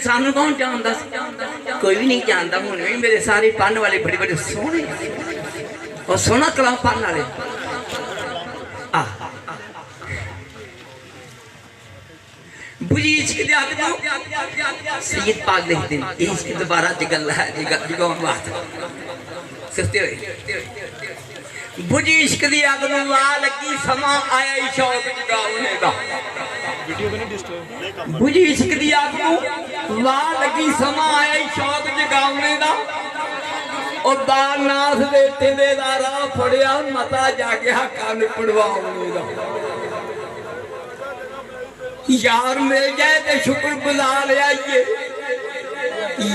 सानू कौन जानता? कोई भी नहीं जानता। हूँ भी मेरे सारे पढ़ने वाले बड़े बड़े सोहने और सोहना कलाम पढ़ने वाले बुझी इश्क दे आदमी सैयद पाक लिखते हैं इश्क दोबारा जगल है जगह बात सुनते हुए बुझी इश्क दी अग नूं ला लगी समा आया ही शौक जगाउने दा बुझी इश्क दी अग नूं ला लगी समा आया ही शौक जगाउने दा ओ दानाथ दे टिले दा राह फड़िया मता जागया कान पड़वाउने दा यार मिल जाए तो शुक्र गुजार आइए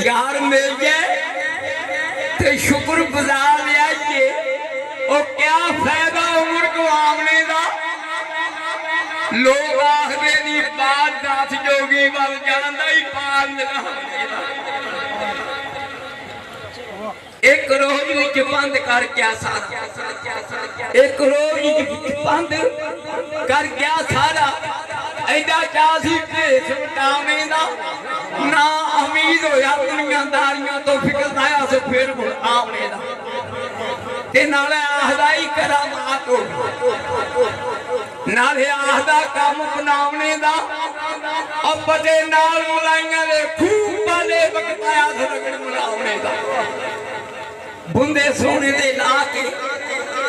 यार मिल जाए तो शुक्र गुजार आइए और क्या फायदा उम्र को आमने का लोग आखते नहीं बात दास जोगी बल जाना ही पाल एक रोज विच बंद कर गया सारा एक रोज बंद कर गया सारा ऐसा क्या सी भेस वटाने का ना उम्मीद होया दुनियादारियों तो फिक्र आया से फिर आने का ते नाले आखदा ही करामात हो नाले आखदा काम बनाने का अब बड़े नाल मुलाइयां दे खूब वाले वक्त आया से रगड़ बनाने का बुंदे सोने दे ला के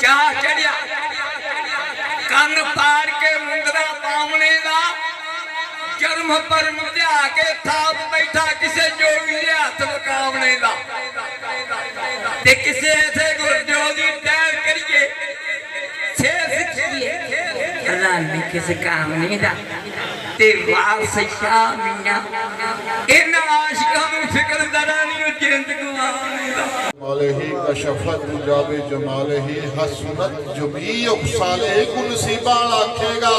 क्या चढ़िया कन पाड़ के मुंदरा पावने का जन्म पर मुझा के थाप बैठा किसे जोगी दे हाथ मकावने का ते किसे ऐसे गुरजोगी टैर करिए शेर सिखिए रानी किसे काम नहीं दा ते वाल सच्चा मियां इन आशिकां नूं फिक्र जरा नहीं जिंद गवाने दा मालही कशफत जाबे जमालही हसनत जमी उखसाले कुल नसीबान आखेगा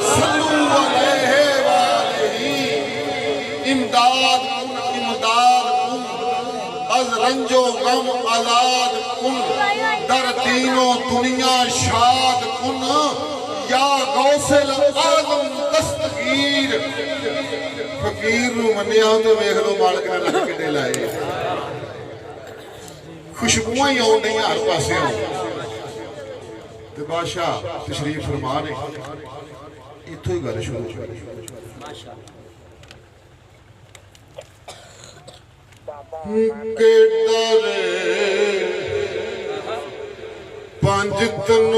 सल्लू अलैहि वालही इमदाद अज रंजो गम आजाद कुन दर दीनो दुनिया शाद कुन या गौसल आजम दस्तगीर फकीर नूं मन्निया तो वेख लो मालिक ने लख किन्ने लाए खुशबुआं ही आउण नहीं हर पासे ते बादशाह तशरीफ फरमा ने इत्थों ही गल शुरू के डरे पंज तन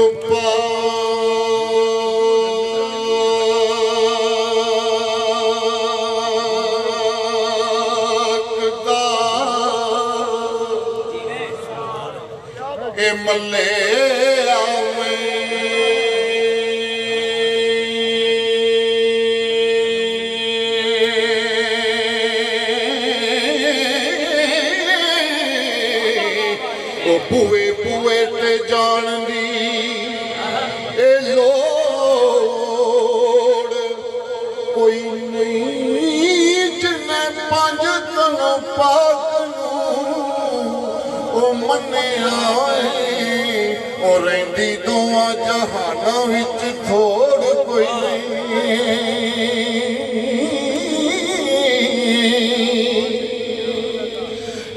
मल्ले बुए बुए ते जान दी ए लोड़ कोई नहीं जिन्हें पंज तन पाक ओ मने और रही दोवां जहाना विच थोड़ कोई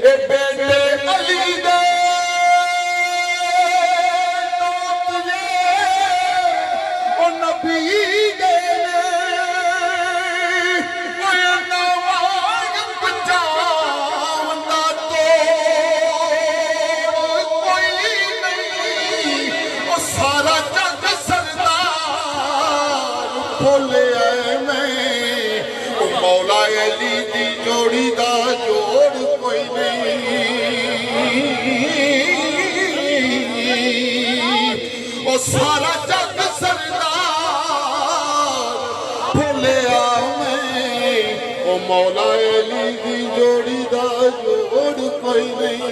ए बेटे अली दे तुझे ओ नबी दे मौला अली दी जोड़ी दा जोड़ कोई नहीं ओ सारा जग सरदार भुलिया मैं ओ मौला अली दी जोड़ी दा जोड़ कोई नहीं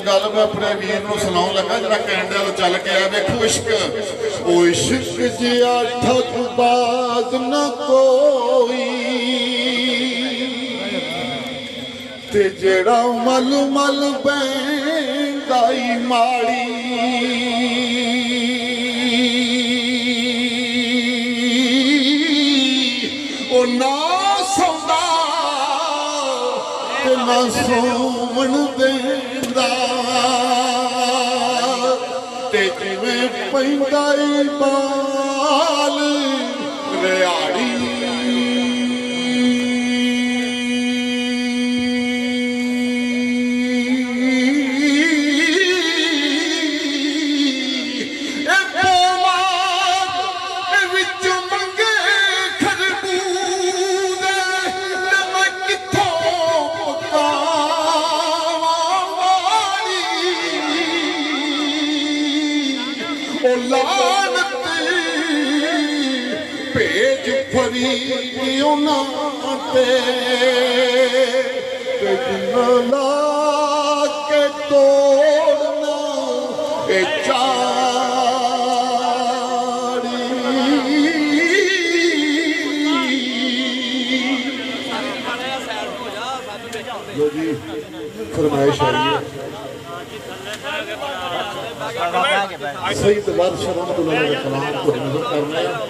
गल मैं अपने वीर को सुनाउण लगा जरा कैंडे वाल चल के आया देखो इश्क ओ इश्क जिया ठगबाज न कोई ते जेड़ा मल मल बैंदाई माड़ी ਨਾ ਸੋਵਣ ਦੇਂਦਾ ਤੇ ਜਿਵੇਂ ਪੈਂਦਾ ਈ ਬਾਲ ਰਿਆੜੀ ਭੇਜ ਫਰੀ ਉਹਨਾਂ ਤੇ ਜਿੰਨਾ ਲਾ ਕੇ ਤੋੜਨਾ ਇਹ ਚਾੜੀ ਲੋ ਜੀ ਫਰਮਾਇਸ਼ ਆ ਰਹੀ ਹੈ सईद वारिस रहमतुल्लाह अलैह कलाम को नजर करना है।